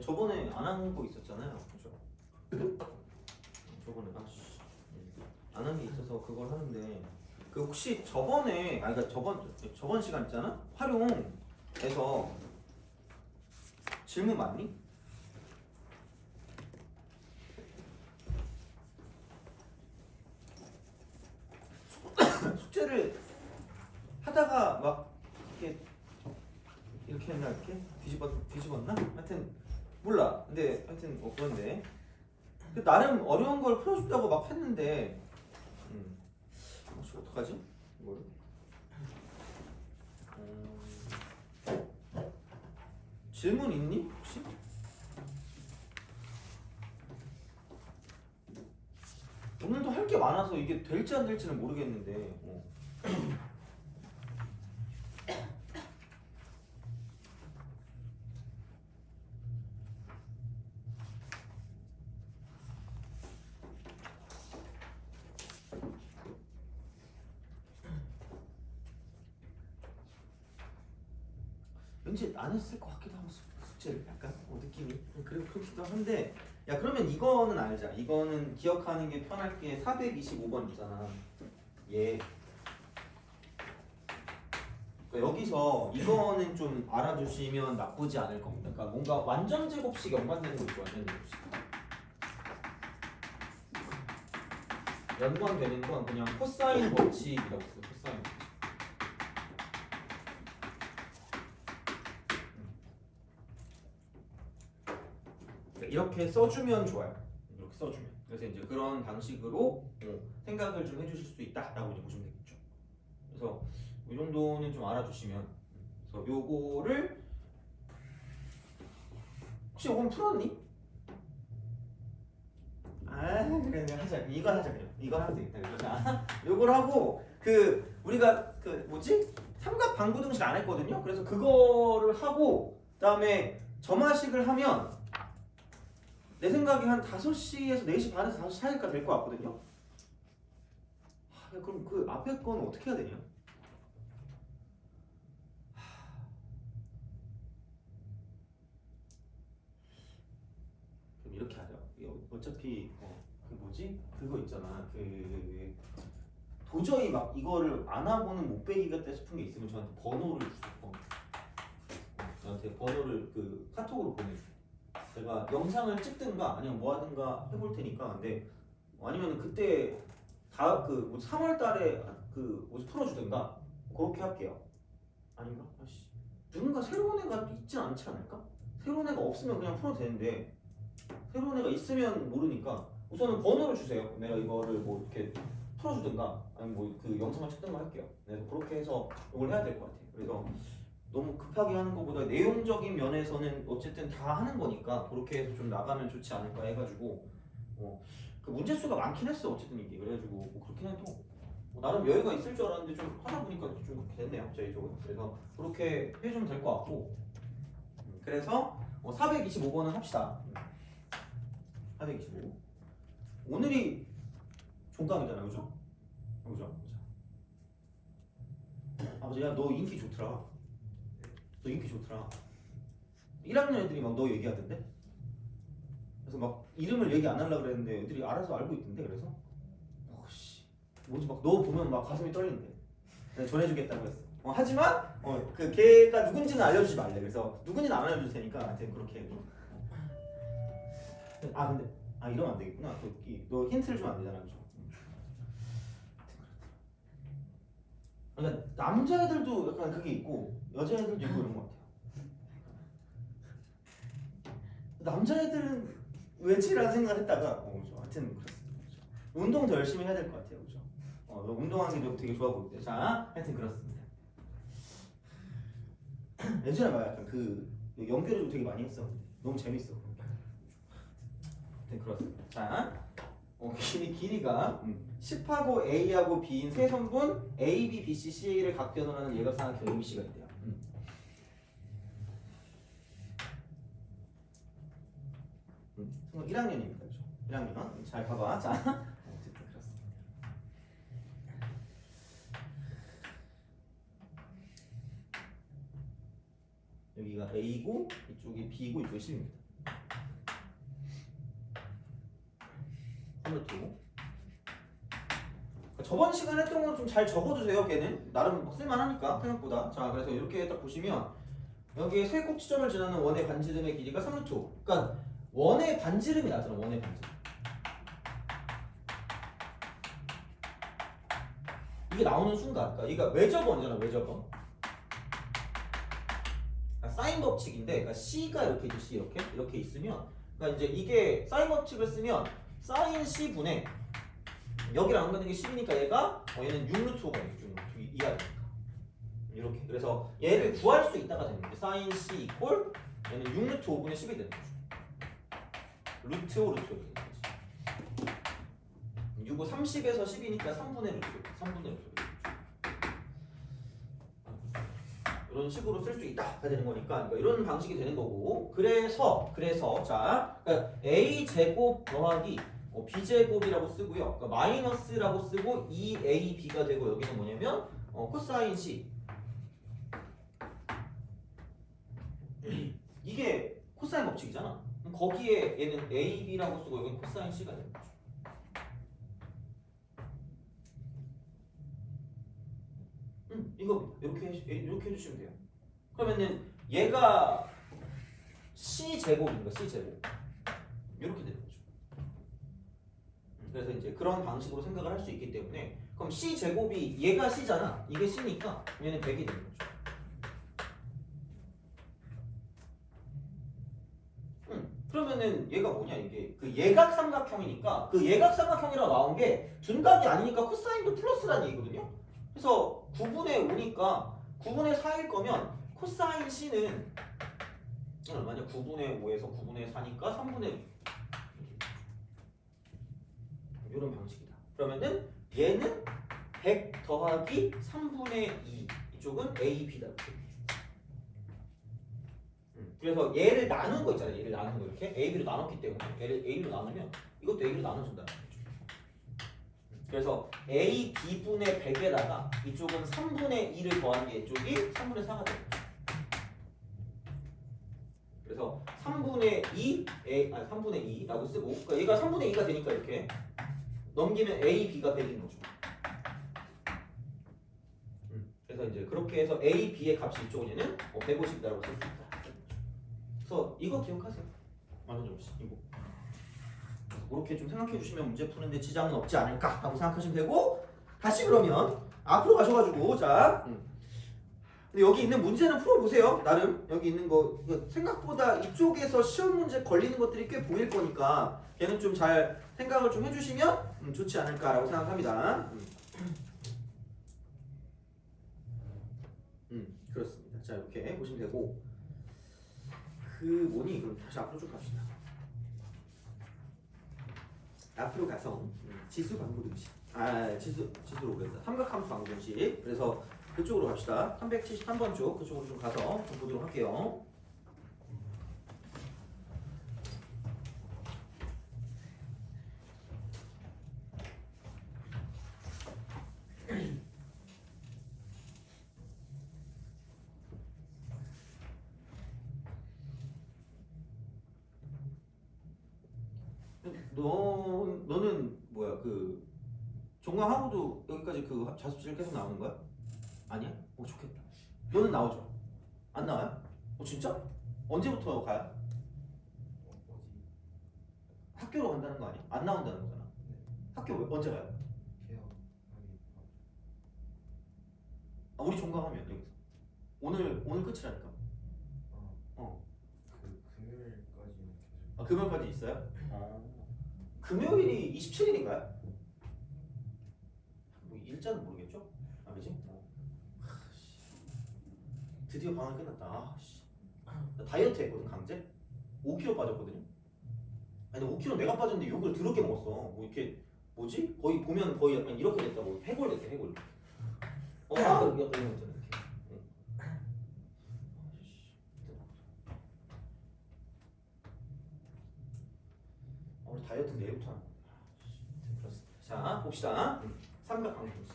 저번에 안 한 거 있었잖아요. 그죠? 저번에 안 한 게 있어서 그걸 하는데 그 혹시 저번에 그러니까 저번 시간 있잖아? 활용해서 질문 맞니? 숙제를 하다가 막 이렇게 했나 이렇게 뒤집었나? 하여튼 몰라. 근데 하여튼 그런데 나름 어려운 걸 풀어준다고 막 했는데 혹시 어떡하지? 이거를 질문 있니 혹시? 오늘도 할 게 많아서 이게 될지 안 될지는 모르겠는데 왠지 안 했을 것 같기도 하고 숙제를 약간 느낌이 그리고 그렇기도 한데 야 그러면 이거는 알자. 이거는 기억하는 게 편할 게 425번 있잖아. 얘 그러니까 여기서 이거는 좀 알아두시면 나쁘지 않을 겁니다. 그러니까 뭔가 완전 제곱식 연관되는 거 있죠. 완전 제곱식 연관되는 건 그냥 코사인 법칙이라고 써요. 코사인 법칙. 이렇게 써주면 좋아요. 이렇게 써주면. 그래서 이제 그런 방식으로 생각을 좀 해주실 수 있다라고 이제 보시면 되겠죠. 그래서 이 정도는 좀 알아두시면. 그래서 요거를 혹시 요건 풀었니? 그래 하자. 이거 하자 그냥. 이거 하면 되겠다. 자, 요걸 하고 우리가 뭐지? 삼각 방부등식 안 했거든요. 그래서 그거를 하고 그다음에 점화식을 하면 내 생각에 한 5시에서 4시 반에서 5시 사이가 될 것 같거든요. 그럼 그 앞에 거는 어떻게 해야 되냐? 그럼 이렇게 하자. 어차피 그 뭐지? 그거 있잖아. 도저히 막 이거를 안 하고는 못 빼기겠다 싶은 게 있으면 저한테 번호를 주세요. 저한테 번호를 카톡으로 보내주세요. 제가 영상을 찍든가 아니면 뭐 하든가 해볼 테니까. 근데 아니면 그때 3월 달에 뭐지 풀어주든가 그렇게 할게요. 아닌가? 누군가 새로운 애가 있진 않지 않을까? 새로운 애가 없으면 그냥 풀어도 되는데 새로운 애가 있으면 모르니까 우선은 번호를 주세요. 내가 이거를 뭐 이렇게 풀어주든가 아니면 뭐 그 영상을 찍든가 할게요. 그래서 그렇게 해서 이걸 해야 될 것 같아요. 그래서 너무 급하게 하는 것보다 내용적인 면에서는 어쨌든 다 하는 거니까 그렇게 해서 좀 나가면 좋지 않을까 해가지고 그 문제 수가 많긴 했어 어쨌든 이게. 그래가지고 뭐 그렇긴 해도 나름 여유가 있을 줄 알았는데 좀 하다 보니까 좀 그렇게 됐네요 저희 쪽은. 그래서 그렇게 해주면 될 것 같고 그래서 425번은 합시다. 425 오늘이 종강이잖아 그죠? 그죠? 아버지 야 너 인기 좋더라. 너 인기 좋더라. 1학년 애들이 막 너 얘기하던데? 그래서 막 이름을 얘기 안 하려고 그랬는데 애들이 알아서 알고 있던데. 그래서 씨 뭐지 막 너 보면 막 가슴이 떨리는데 내가 전해주겠다고 했어. 하지만 그 걔가 누군지는 알려주지 말래. 그래서 누군지는 안 알려줄 테니까 하여튼 그렇게 해줘. 근데 이러면 안 되겠구나. 너 힌트를 주면 안 되잖아 그죠? 그러니까 남자애들도 약간 그게 있고 여자애들도 있고 이런 것 같아요. 남자애들은 왜지라는 생각을 했다가 그죠? 하여튼 그렇습니다. 그죠? 운동 더 열심히 해야 될 것 같아요. 그죠? 너 운동하는 게 되게 좋아 보일 때. 자, 하여튼 그렇습니다. 예전에 막 약간 연결을 되게 많이 했었는데 너무 재밌어. 하여튼 그렇습니다. 자, 길이가 10하고 A하고 B인 세 선분 A, B, B, C, CA를 각변으로 하는 예각삼각형 ABC가 있대요. 1학년입니다. 그죠? 1학년. 잘 봐봐. 자, 어쨌든 그렇습니다. 여기가 A고 이쪽이 B고 이쪽이 C입니다. 3루트. 저번 시간에 했던 건 좀 잘 적어주세요. 걔는 나름 쓸만하니까 생각보다. 자, 그래서 이렇게 딱 보시면 여기에 세 꼭지점을 지나는 원의 반지름의 길이가 3루트. 그러니까 원의 반지름이 나잖아. 원의 반지름. 이게 나오는 순간, 그러니까 이거 외접원이잖아. 외접원. 그러니까 사인 법칙인데, 그러니까 C가 이렇게 있지, C 이렇게 있으면, 그러니까 이제 이게 사인 법칙을 쓰면 사인 C 분의 여기를 안 가는 게 10이니까 얘가 얘는 6루트 5가 되죠. 6루트 2가 되니까 이렇게. 그래서 얘를 구할 수 있다가 되는 거죠. 사인 C 이퀄 얘는 6루트 5분의 10이 되는 거죠. 루트 5 루트 5 이렇게 되는 거지. 6은 30에서 10이니까 3분의 루트 3분의 루트 이런 식으로 쓸 수 있다가 되는 거니까 그러니까 이런 방식이 되는 거고. 그래서 자 그러니까 A 제곱 더하기 b제곱이라고 쓰고요. 그러니까 마이너스라고 쓰고 2ab가 되고 여기는 뭐냐면 코사인 c. 이게 코사인 법칙이잖아. 그럼 거기에 얘는 ab라고 쓰고 여기는 코사인 c가 되는 거죠. 이거 이렇게 해주시면 돼요. 그러면은 얘가 c 제곱인가 c 제곱 이렇게 되는 거죠. 그래서 이제 그런 방식으로 생각을 할 수 있기 때문에 그럼 C 제곱이 얘가 C잖아. 이게 C니까 얘는 100이 되는 거죠. 그러면은 얘가 뭐냐 이게 그 예각 삼각형이니까 그 예각 삼각형이라고 나온 게 둔각이 아니니까 코사인도 플러스라는 얘기거든요. 그래서 9분의 5니까 9분의 4일 거면 코사인 C는 만약 9분의 5에서 9분의 4니까 3분의 2 이런 방식이다. 그러면은 얘는 100 더하기 3분의 2 이쪽은 A, B다. 그래서 얘를 나눈 거 있잖아요. 얘를 나눈 거 이렇게 A, B로 나눴기 때문에 얘를 A로 나누면 이것도 A로 나눠준다는 거죠. 그래서 A, B분의 100에다가 이쪽은 3분의 2를 더한 게 이쪽이 3분의 4가 되는 거죠. 그래서 3분의 2라고 쓰고 그러니까 얘가 3분의 2가 되니까 이렇게 넘기면 A, B가 100인 거죠. 그래서 이제 그렇게 해서 A, B의 값이 이쪽은 얘는 150이라고 쓸 수 있다. 그래서 이거 기억하세요. 완전 접시 이거. 그렇게 좀 생각해 주시면 문제 푸는데 지장은 없지 않을까 라고 생각하시면 되고 다시 그러면 앞으로 가셔가지고 자 근데 여기 있는 문제는 풀어보세요. 나름 여기 있는 거 생각보다 이쪽에서 시험 문제 걸리는 것들이 꽤 보일 거니까 걔는 좀 잘 생각을 좀 해주시면 좋지 않을까라고 생각합니다. 그렇습니다. 자 이렇게 보시면 되고 그 뭐니 그럼 다시 앞으로 쭉 갑시다. 앞으로 가서 지수 방정식 지수로 그랬다. 삼각함수 방정식. 그래서 그쪽으로 갑시다. 373번 쪽 그쪽으로 좀 가서 좀 보도록 할게요. 너는 뭐야 그 종강하고도 여기까지 그 자습실 계속 나오는 거야? 아니야? 좋겠다. 너는 나오죠? 안 나와요? 진짜? 언제부터 가요? 학교로 간다는 거 아니야? 안 나온다는 거잖아. 학교 언제 가요? 우리 종강하면 여기서 오늘 끝이라니까. 금요일까지 있어요? 금요일이 27일인가요? 뭐 일자는 모르겠죠? 그지? 드디어 방학이 끝났다. 나 다이어트 했거든 강제? 5kg 빠졌거든요? 아니 5kg 내가 빠졌는데 욕을 더럽게 먹었어. 뭐 이렇게 뭐지? 거의 보면 거의 약간 이렇게 됐다고. 해골됐대 해골. 약간 이런 거 있잖아 이렇게. 우리 다이어트 내일부터 하는 거야. 자 봅시다. 삼각방정식.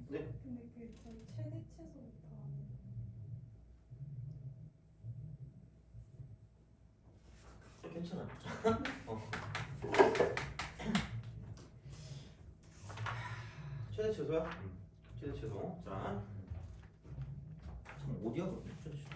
네? 근데 그 저희 최대 최소부터 괜찮아. 최대 최소야? 최대 최소. 자, 참 어디야 그럼? 최대 최소.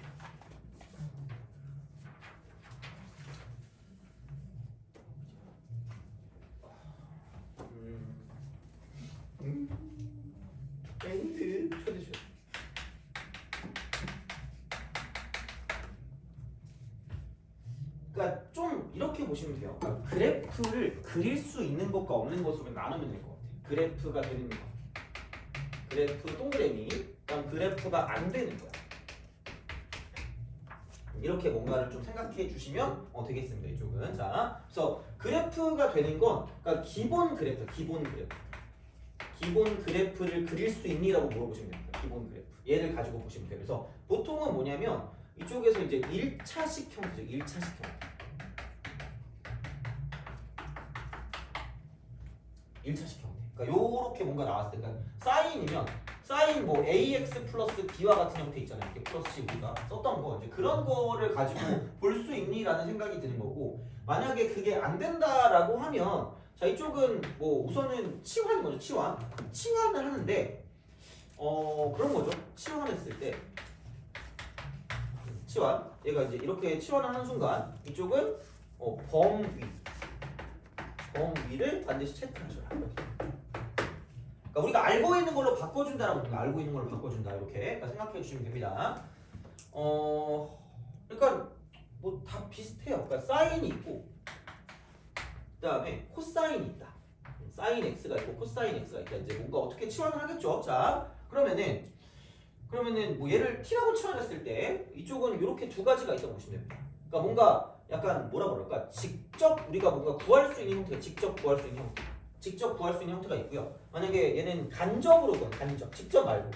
엔드 최대 최소. 그러니까 좀 이렇게 보시면 돼요. 그러니까 그래프를 그릴 수 있는 것과 없는 것으로 나누면 될 것 같아요. 그래프가 되는 거, 그래프 동그라미, 그다음 그래프가 안 되는 거야. 이렇게 뭔가를 좀 생각해 주시면 되겠습니다. 이쪽은 자, 그래서 그래프가 되는 건 그러니까 기본 그래프를 그릴 수 있니라고 물어보시면 됩니다. 기본 그래프 얘를 가지고 보시면 돼요. 그래서 보통은 뭐냐면 이쪽에서 이제 1차식 형태죠. 1차식 형태. 1차식 형태. 그러니까 요렇게 뭔가 나왔을 때, 그러니까 사인이면 사인 뭐 ax 플러스 b와 같은 형태 있잖아요. 이렇게 플러스 우리가 썼던 거 이제 그런 거를 가지고 볼 수 있니라는 생각이 드는 거고, 만약에 그게 안 된다라고 하면 자 이쪽은 뭐 우선은 치환인 거죠. 치환을 하는데 그런 거죠. 치환했을 때 치환 얘가 이제 이렇게 치환을 하는 순간 이쪽은 범위를 반드시 체크하셔라. 그러니까 우리가 알고 있는 걸로 바꿔준다라고 합니다. 알고 있는 걸로 바꿔준다 이렇게 생각해 주시면 됩니다. 그러니까 뭐 다 비슷해요. 그러니까 사인이 있고 그다음에 코사인이 있다. 사인 x가 있고 코사인 x가 있다. 이제 뭔가 어떻게 치환을 하겠죠. 자 그러면은 뭐 얘를 t라고 치환했을 때 이쪽은 이렇게 두 가지가 있다고 보시면 됩니다. 그러니까 뭔가 약간 뭐라 그럴까? 직접 우리가 뭔가 구할 수 있는 형태가 직접 구할 수 있는 형태가 있고요. 만약에 얘는 간접으로건 직접 말고.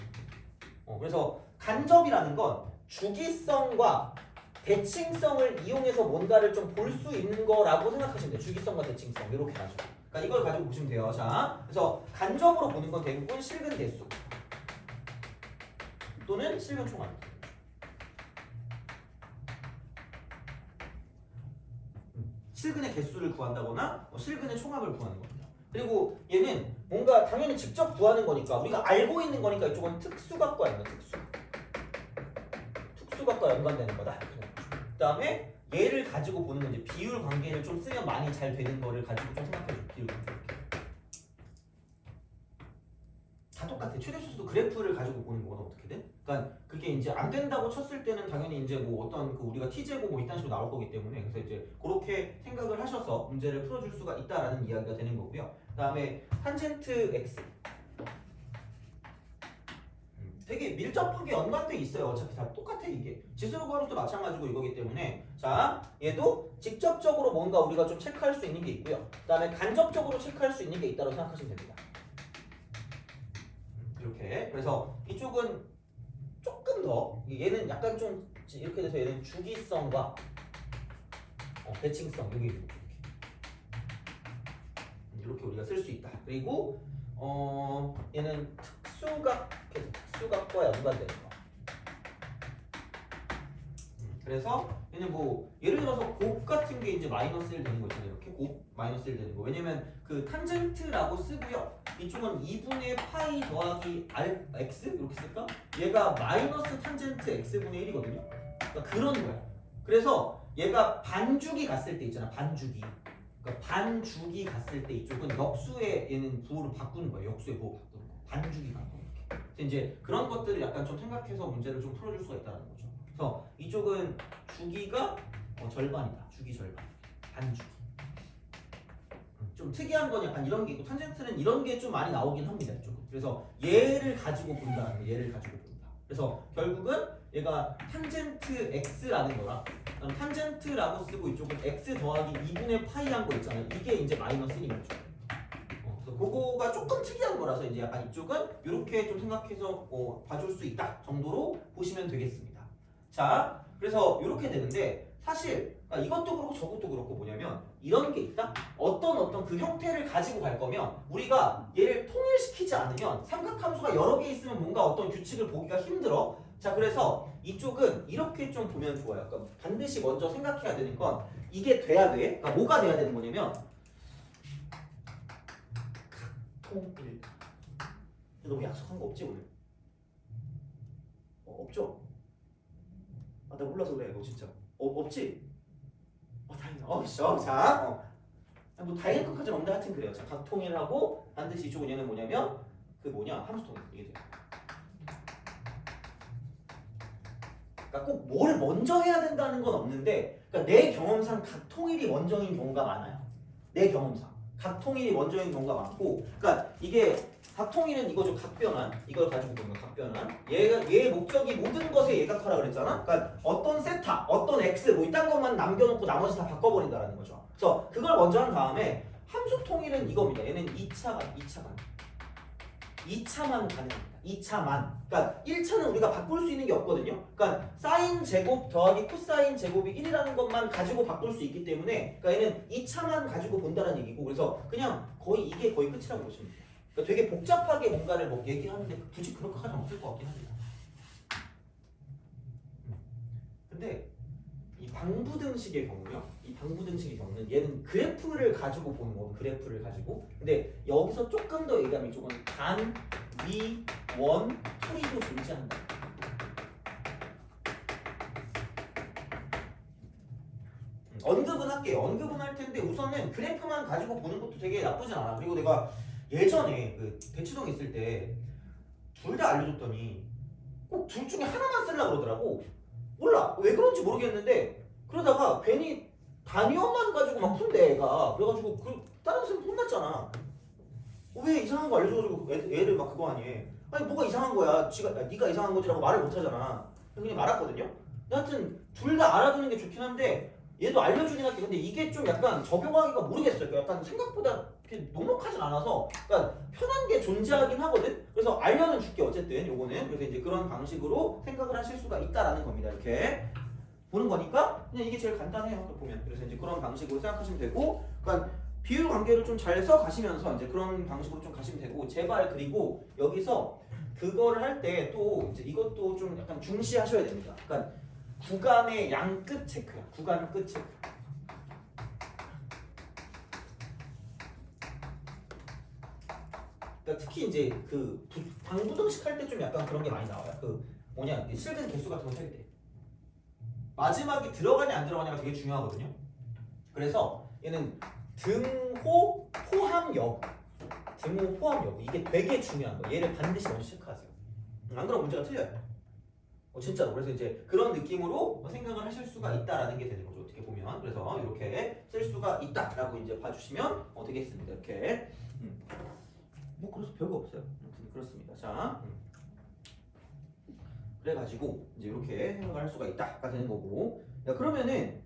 그래서 간접이라는 건 주기성과 대칭성을 이용해서 뭔가를 좀 볼 수 있는 거라고 생각하시면 돼요. 주기성과 대칭성 이렇게 가지고. 그러니까 이걸 가지고 보시면 돼요. 자, 그래서 간접으로 보는 건 대부분 실근 대수 또는 실근 총합. 실근의 개수를 구한다거나 실근의 총합을 구하는 겁니다. 그리고 얘는 뭔가 당연히 직접 구하는 거니까 우리가 알고 있는 거니까 이쪽은 특수각과 연관되는 거다. 그 다음에 얘를 가지고 보는 건 이제 비율 관계를 좀 쓰면 많이 잘 되는 거를 가지고 좀 생각해줘. 비율 관계. 다 똑같아. 최대수도 그래프를 가지고 보는 거거든 어떻게든. 그러니까 그게 이제 안 된다고 쳤을 때는 당연히 이제 뭐 어떤 그 우리가 t제곱 뭐 이딴 식으로 나올 거기 때문에 그래서 이제 그렇게 생각을 하셔서 문제를 풀어줄 수가 있다라는 이야기가 되는 거고요. 그다음에 탄젠트 x. 되게 밀접하게 연관돼 있어요. 어차피 다 똑같아 이게. 지수로 구하는 것도 마찬가지고 이거기 때문에 자 얘도 직접적으로 뭔가 우리가 좀 체크할 수 있는 게 있고요. 그다음에 간접적으로 체크할 수 있는 게 있다고 생각하시면 됩니다. 이렇게. 그래서 이쪽은 조금 더 얘는 약간 좀 이렇게 돼서 얘는 주기성과 대칭성 이렇게 우리가 쓸 수 있다. 그리고 얘는 특수각과 연관되는 거. 그래서 얘는 뭐 예를 들어서 곱 같은 게 이제 마이너스 1 되는 거 있잖아요. 이렇게 곱 마이너스 1 되는 거. 왜냐면 그 탄젠트라고 쓰고요. 이쪽은 2분의 파이 더하기 x 이렇게 쓸까? 얘가 마이너스 탄젠트 x분의 1이거든요. 그러니까 그런 거야. 그래서 얘가 반주기 갔을 때 있잖아. 반주기. 그러니까 반주기 갔을 때 이쪽은 역수의 얘는 부호를 바꾸는 거예요. 역수의 부호 바꾸는 거. 반주기 가는 거. 이렇게. 이제 그런 것들을 약간 좀 생각해서 문제를 좀 풀어줄 수가 있다는 거죠. 그래서 이쪽은 주기가 절반이다. 주기 절반. 반주기. 좀 특이한 건 약간 이런 게 있고 탄젠트는 이런 게 좀 많이 나오긴 합니다. 이쪽은. 그래서 얘를 가지고 본다는 거. 얘를 가지고 본다. 그래서 결국은 얘가 탄젠트 x라는 거랑 탄젠트라고 쓰고 이쪽은 x 더하기 2분의 파이 한 거 있잖아요. 이게 이제 마이너스 1인 거죠. 그래서 그거가 조금 특이한 거라서 이제 약간 이쪽은 이렇게 좀 생각해서 봐줄 수 있다 정도로 보시면 되겠습니다. 자, 그래서 이렇게 되는데 사실 이것도 그렇고 저것도 그렇고 뭐냐면 이런 게 있다. 어떤 그 형태를 가지고 갈 거면 우리가 얘를 통일시키지 않으면 삼각함수가 여러 개 있으면 뭔가 어떤 규칙을 보기가 힘들어. 자, 그래서 이쪽은 이렇게 좀 보면 좋아요. 그러니까 반드시 먼저 생각해야 되는 건 이게 돼야 돼. 그러니까 뭐가 돼야 되는 거냐면 통일. 너무 약속한 거 없지 오늘? 없죠? 아, 나 몰라서 그래. 너 진짜 없지? 다행이다. 자, 뭐 다행인 것까지는 없는데 하여튼 그래요. 자, 각통일하고 반드시 이쪽은 얘는 뭐냐면 함수통일 이게 돼요. 그러니까 꼭 뭐를 먼저 해야 된다는 건 없는데, 그러니까 내 경험상 각통일이 먼저인 경우가 많아요. 내 경험상 각통일이 먼저인 경우가 많고, 그러니까 이게 각통일은 이거죠. 각변환. 이걸 가지고 보는 거 각변환. 얘의 목적이 모든 것에 예각하라 그랬잖아. 그러니까 어떤 세타, 어떤 x 뭐 이딴 것만 남겨놓고 나머지 다 바꿔버린다라는 거죠. 그래서 그걸 먼저 한 다음에 함수 통일은 이겁니다. 얘는 2차만 가능합니다. 2차만. 그러니까 1차는 우리가 바꿀 수 있는 게 없거든요. 그러니까 사인 제곱 더하기 코사인 제곱이 1이라는 것만 가지고 바꿀 수 있기 때문에, 그러니까 얘는 2차만 가지고 본다는 얘기고, 그래서 그냥 이게 거의 끝이라고 보시면 돼요. 그러니까 되게 복잡하게 뭔가를 뭐 얘기하는데 굳이 그럴 것까지 없을 것 같긴 합니다. 근데 이 방부등식의 경우는 얘는 그래프를 가지고 보는 거고, 그래프를 가지고. 근데 여기서 조금 더 얘기하면 이쪽은 단, 위, 원, 토리도 존재한다. 언급은 할게요. 언급은 할 텐데 우선은 그래프만 가지고 보는 것도 되게 나쁘진 않아. 그리고 내가 예전에 그 대치동에 있을 때 둘 다 알려줬더니 꼭 둘 중에 하나만 쓰려고 그러더라고. 몰라. 왜 그런지 모르겠는데 그러다가 괜히 단위원만 가지고 막 푼대 애가. 그래가지고 다른 선생님 혼났잖아. 왜 이상한 거 알려줘가지고 애를 막 그거 하니. 아니 뭐가 이상한 거야. 네가 이상한 거지라고 말을 못하잖아. 그냥 말았거든요. 하여튼 둘 다 알아두는 게 좋긴 한데 얘도 알려주긴 할게. 근데 이게 좀 약간 적용하기가 모르겠어요. 약간 생각보다 이렇게 넉넉하진 않아서, 그러니까 편한 게 존재하긴 하거든. 그래서 알려는 줄게 어쨌든 요거는. 그래서 이제 그런 방식으로 생각을 하실 수가 있다라는 겁니다. 이렇게 보는 거니까 그냥 이게 제일 간단해요. 보면. 그래서 이제 그런 방식으로 생각하시면 되고, 그러니까 비율 관계를 좀 잘 써가시면서 이제 그런 방식으로 좀 가시면 되고, 제발 그리고 여기서 그거를 할 때 또 이제 이것도 좀 약간 중시하셔야 됩니다. 그러니까 구간의 양 끝 체크야. 구간 끝 체크. 그러니까 특히 이제 그 방부등식 할 때 좀 약간 그런 게 많이 나와요. 실근 개수 같은 거 세게 돼. 마지막에 들어가냐 안 들어가냐가 되게 중요하거든요. 그래서 얘는 등호 포함 여부. 이게 되게 중요한 거. 얘를 반드시 먼저 체크하세요. 안 그러면 문제가 틀려요. 진짜로. 그래서 이제 그런 느낌으로 생각을 하실 수가 있다라는 게 되는 거죠. 어떻게 보면. 그래서 이렇게 쓸 수가 있다라고 이제 봐주시면 되겠습니다. 이렇게. 뭐 그래서 별거 없어요. 그렇습니다. 자, 그래가지고 이제 이렇게 생각을 할 수가 있다가 되는 거고. 야, 그러면은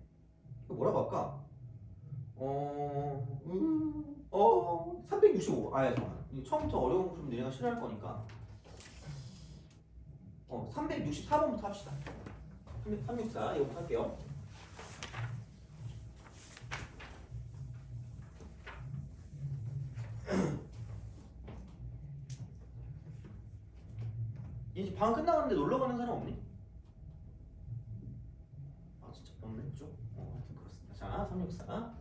이거 뭐라고 할까? 365. 잠깐만. 처음부터 어려운 거 좀 내가 싫어할 거니까. 364번부터 합시다. 364 이거 할게요. 이제 방 끝나갔는데 놀러 가는 사람 없니? 진짜 없네 좀. 하여튼 그렇습니다. 자, 364.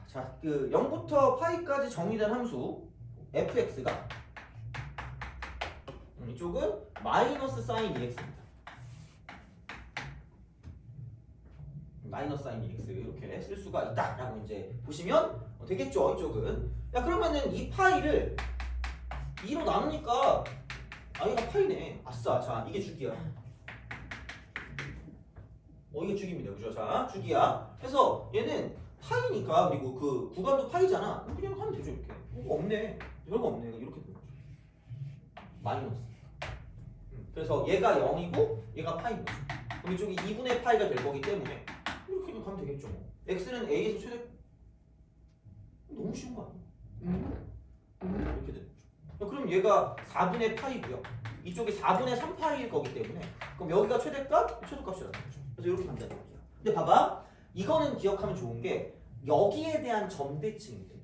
자, 0부터 파이까지 정의된 함수 fx가 이쪽은 마이너스 사인 ex입니다. 마이너스 사인 x 이렇게 쓸 수가 있다라고 이제 보시면 되겠죠. 이쪽은. 야, 그러면은 이 파이를 2로 나누니까 얘가 파이네. 아싸. 자, 이게 주기야. 이게 주기입니다. 그죠? 자, 주기야. 그래서 얘는 파이니까, 그리고 그 구간도 파이잖아. 그냥 하면 되죠. 이렇게. 없네. 별거 없네. 이렇게 되는 거죠. 마이너스. 그래서 얘가 0이고 얘가 파이인 거죠. 그럼 이쪽이 2분의 파이가 될 거기 때문에 이렇게 가면 되겠죠. x는 a에서 최대. 너무 쉬운 거 아니야? 이렇게 되는 거죠. 그럼 그럼 얘가 4분의 파이고요. 이쪽이 4분의 3파이일 거기 때문에 그럼 여기가 최대값, 최소값이라는 거죠. 그래서 이렇게 간단할게요. 근데 봐봐. 이거는 기억하면 좋은 게 여기에 대한 점대칭인데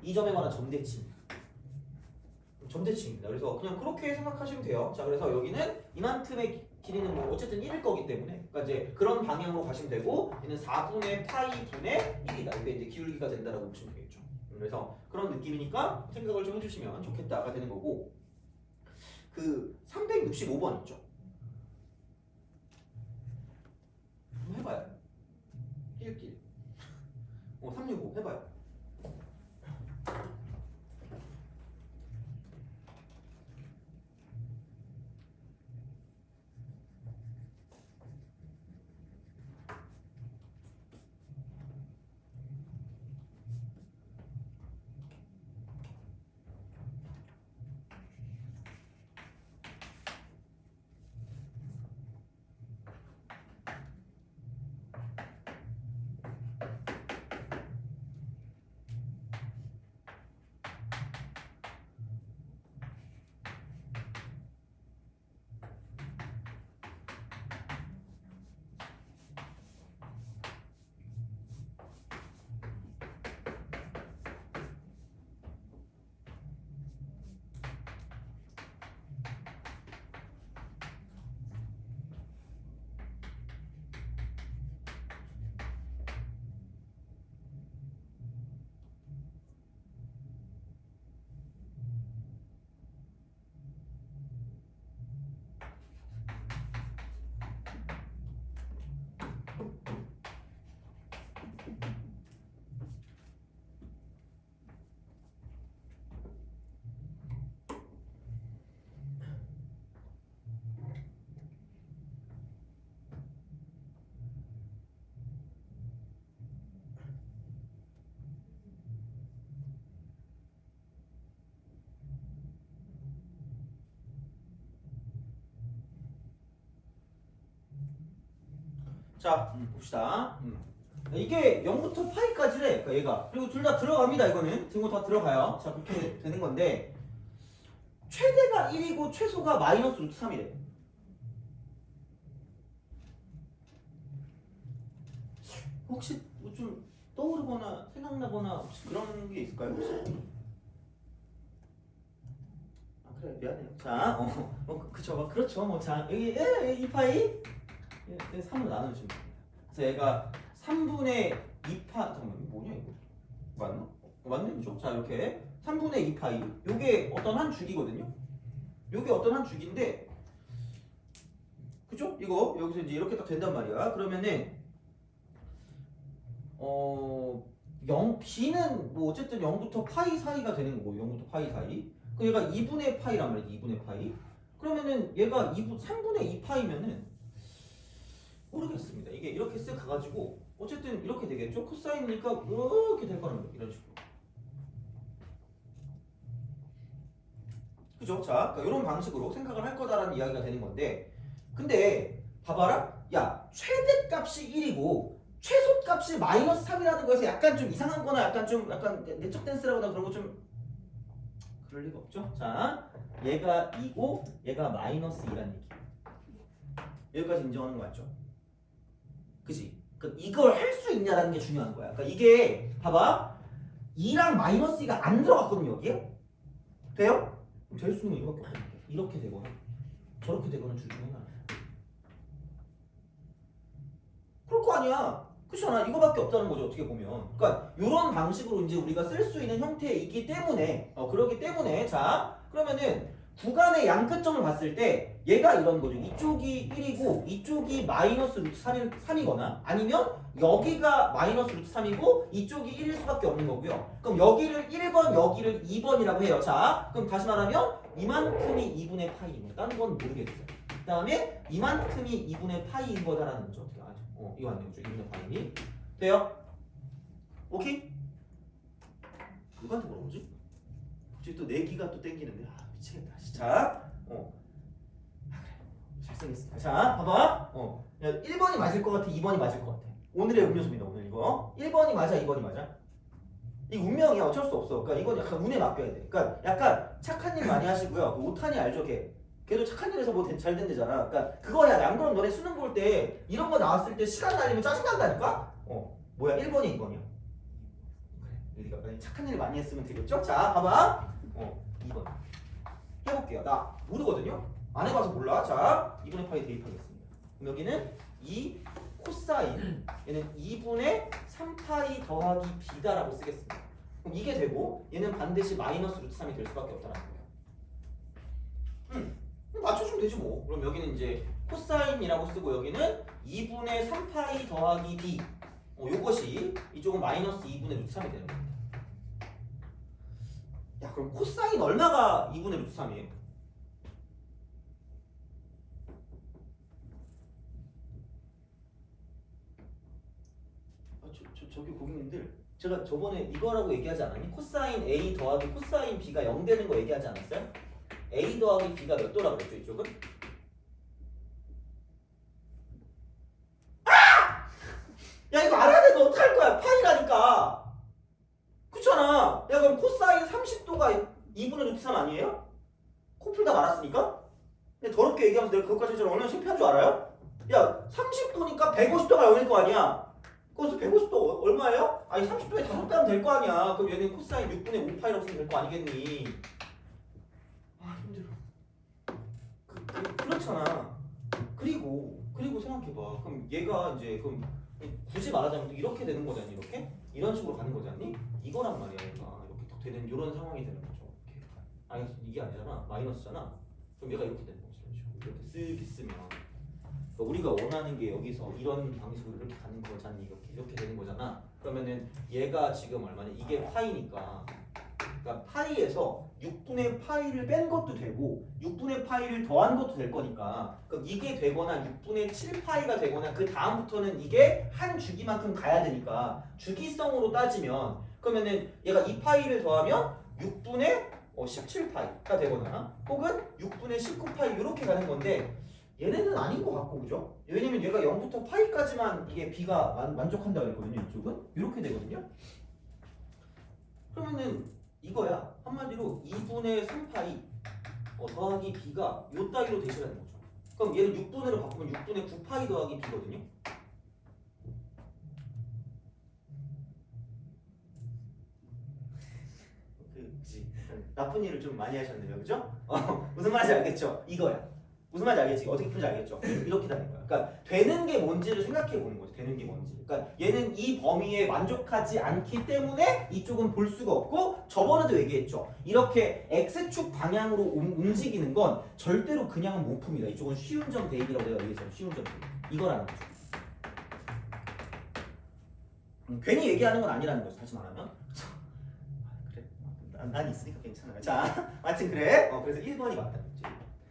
이 점에 관한 점대칭입니다. 그래서 그냥 그렇게 생각하시면 돼요. 자, 그래서 여기는 이만큼의 길이는 뭐 어쨌든 1일 거기 때문에 그러니까 이제 그런 방향으로 가시면 되고 얘는 4분의 파이 분의 1이다. 이게 이제 기울기가 된다라고 보시면 되겠죠. 그래서 그런 느낌이니까 생각을 좀 해주시면 좋겠다가 되는 거고 그 365번 있죠. 한번 해봐요. 끼리끼리. 365 해봐요. 자, 봅시다. 이게 0부터 파이까지래. 그러니까 얘가. 그리고 둘 다 들어갑니다. 이거는 등호 다 들어가요. 자, 그렇게 되는 건데 최대가 1이고 최소가 마이너스 루트 3이래. 혹시 뭐 좀 떠오르거나 생각나거나 혹시 그런 게 있을까요? 혹시? 아, 그래 미안해요. 자, 그쵸, 그렇죠. 뭐 자, 여기 2파이 3으로 나눠주시면 됩니다. 그래서 얘가 3분의 2파 잠깐만 이거 뭐냐 이거 맞나? 맞네 그죠? 자 이렇게 3분의 2파이 요게 어떤 한 줄이거든요. 요게 어떤 한 줄인데 그죠? 이거 여기서 이제 이렇게 딱 된단 말이야. 그러면은 0b는 뭐 어쨌든 0부터 파이 사이가 되는 거고 0부터 파이 사이. 그 얘가 2분의 파이란 말이야. 2분의 파이. 그러면은 얘가 3분의 2파이면은 모르겠습니다. 이게 이렇게 쓱 가가지고 어쨌든 이렇게 되겠죠? 코사인이니까 이렇게 될 거란 말이야. 이런 식으로. 그죠? 자, 그러니까 이런 방식으로 생각을 할 거다라는 이야기가 되는 건데 근데 봐봐라. 야, 최대값이 1이고 최소값이 마이너스 3이라는 거에서 약간 좀 이상한 거나 약간 내적 댄스라거나 그런 거 좀 그럴 리가 없죠? 자, 얘가 2고 얘가 마이너스 2라는 얘기. 여기까지 인정하는 거 맞죠? 그치? 그러니까 이걸 할 수 있냐라는 게 중요한 거야. 그러니까 이게 봐봐 2랑 마이너스 2가 안 들어갔거든요 여기에? 돼요? 될 수 있는 이거밖에 없거든요. 이렇게 되거나 저렇게 되거나 둘 중에 하나. 그럴 거 아니야. 그렇잖아. 이거밖에 없다는 거죠 어떻게 보면. 그러니까 이런 방식으로 이제 우리가 쓸 수 있는 형태이기 때문에 그러기 때문에 자 그러면은 구간의 양끝점을 봤을 때 얘가 이런 거죠. 이쪽이 1이고 이쪽이 마이너스 루트 3이거나 아니면 여기가 마이너스 루트 3이고 이쪽이 1일 수밖에 없는 거고요. 그럼 여기를 1번 여기를 2번이라고 해요. 자 그럼 다시 말하면 이만큼이 2분의 파이입니다. 다른 건 모르겠어요. 그 다음에 이만큼이 2분의 파이인 거다라는 거죠. 어떻게 알죠? 이거 안 되죠. 2분의 파이 돼요? 오케이? 누구한테 물어보지? 갑자기 또 내기가 또 땡기는데 미치겠다. 자, 잘생겼습니다. 자, 봐봐. 1번이 맞을 것 같아, 2번이 맞을 것 같아. 오늘의 음료수입니다. 오늘 이거 1번이 맞아, 2번이 맞아? 이 운명이야. 어쩔 수 없어. 그러니까 이건 약간 운에 맡겨야 돼. 그러니까 약간 착한 일 많이 하시고요. 그 오탄이 알죠, 걔. 걔도 착한 일에서 뭐 잘 된대잖아. 그러니까 그거야. 안 그럼 너네 수능 볼 때 이런 거 나왔을 때 시간 날리면 짜증 난다니까. 뭐야? 1번이 2번이야. 그래. 우리가 만약 착한 일 많이 했으면 되겠죠? 자, 봐봐. 2번 해볼게요. 나 모르거든요. 안 해봐서 몰라. 자, 2분의 파이 대입하겠습니다. 그럼 여기는 2 코사인, 얘는 2분의 3파이 더하기 b다라고 쓰겠습니다. 그럼 이게 되고 얘는 반드시 마이너스 루트 3이 될 수밖에 없다는 거예요. 맞춰주면 되지 뭐. 그럼 여기는 이제 코사인이라고 쓰고 여기는 2분의 3파이 더하기 b. 요것이 이쪽은 마이너스 2분의 루트 3이 되는 겁니다. 야, 그럼 코사인 얼마가 2분의 루트 3이에요? 저기 고객님들, 제가 저번에 이거라고 얘기하지 않았니? 코사인 A 더하기 코사인 B가 0 되는 거 얘기하지 않았어요? A 더하기 B가 몇 도라고 그랬죠, 이쪽은? 야, 이거 알아야 돼. 너 어떡할 거야? 파이라니까. 그렇잖아. 야, 그럼 코사인 30도가 2분의 루트 3 아니에요? 코 풀다 말았으니까? 근데 더럽게 얘기하면서 내가 그것까지 얼마나 창피한 줄 알아요? 야, 30도니까 150도가 0일 거 아니야? 거기서 150도 얼마예요? 아니 30도에 5배 하면 될 거 아니야. 그럼 얘는 코사인 6분의 5파이라고 쓰면 될 거 아니겠니? 아, 힘들어. 그렇잖아. 그리고 생각해봐. 그럼 얘가 이제 그럼 굳이 말하자면 이렇게 되는 거잖니, 이렇게? 이런 식으로 가는 거잖니? 이거란 말이야, 얘가. 이렇게 딱 되는 이런 상황이 되는 거죠. 이렇게. 아니 이게 아니잖아, 마이너스잖아. 그럼 얘가 이렇게 되는 거지, 이렇게 쓱 있으면. 그러니까 우리가 원하는 게 여기서 이런 방식으로 이렇게 가는 거잖니, 이렇게 되는 거잖아. 그러면은 얘가 지금 얼마냐? 이게 파이니까. 그러니까 파이에서 6분의 파이를 뺀 것도 되고 6분의 파이를 더한 것도 될 거니까 그럼 이게 되거나 6분의 7파이가 되거나 그 다음부터는 이게 한 주기만큼 가야 되니까 주기성으로 그러면은 얘가 2파이를 더하면 6분의 17파이가 되거나 혹은 6분의 19파이 이렇게 가는 건데 얘네는 아닌 것 같고, 그죠? 왜냐면 얘가 0부터 파이까지만 이게 b가 만족한다고 했거든요. 이쪽은 이렇게 되거든요. 그러면은 이거야. 한마디로 2분의 3파이 더하기 b가 요 따위로 대신하는 거죠. 그럼 얘를 6분으로 바꾸면 6분의 9파이 더하기 b거든요. 그치. 나쁜 일을 좀 많이 하셨네요, 그죠? 무슨 말인지 알겠죠? 이거야. 무슨 말인지 알겠지? 어떻게 푸는지 알겠죠? 이렇게 되는 거야. 그러니까 되는 게 뭔지를 생각해 보는 거지. 되는 게 뭔지. 그러니까 얘는 이 범위에 만족하지 않기 때문에 이쪽은 볼 수가 없고 저번에도 얘기했죠. 이렇게 x축 방향으로 움직이는 건 절대로 그냥은 못 풉니다. 이쪽은 쉬운 점 대입이라고 내가 얘기했잖아. 쉬운 점 대입. 이거라는 거죠. 괜히 얘기하는 건 아니라는 거죠. 다시 말하면. 그래. 난 있으니까 괜찮아요. 자, 하여튼 그래. 그래서 1번이 맞다.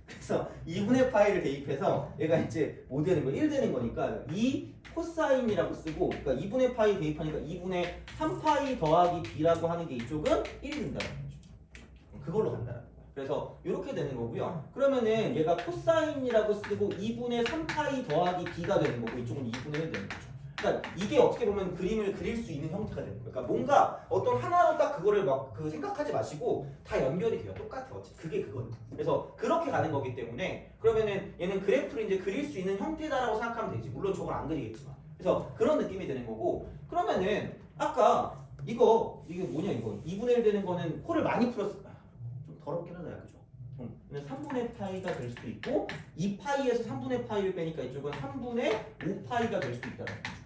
그래서 2분의 파이를 대입해서 얘가 이제 뭐 되는 거야? 1 되는 거니까 2 코사인이라고 쓰고 그러니까 2분의 파이 대입하니까 2분의 3파이 더하기 b라고 하는 게 이쪽은 1이 된다는 거죠. 그걸로 간다는 거야. 그래서 이렇게 되는 거고요. 그러면은 얘가 코사인이라고 쓰고 2분의 3파이 더하기 b가 되는 거고 이쪽은 2분의 1 되는 거죠. 그러니까 이게 어떻게 보면 그림을 그릴 수 있는 형태가 되는 거예요. 그러니까 뭔가 어떤 하나로 딱 그거를 막 생각하지 마시고 다 연결이 돼요. 똑같아. 그게 그거예요. 그래서 그렇게 가는 거기 때문에 그러면은 얘는 그래프를 이제 그릴 수 있는 형태다라고 생각하면 되지. 물론 저걸 안 그리겠지만. 그래서 그런 느낌이 되는 거고 그러면은 아까 이게 뭐냐 이거 2분의 1 되는 거는 코를 많이 풀었어. 좀 더럽긴 하다, 그죠? 3분의 파이가 될 수도 있고 2파이에서 3분의 파이를 빼니까 이쪽은 3분의 5파이가 될 수도 있다는 거죠.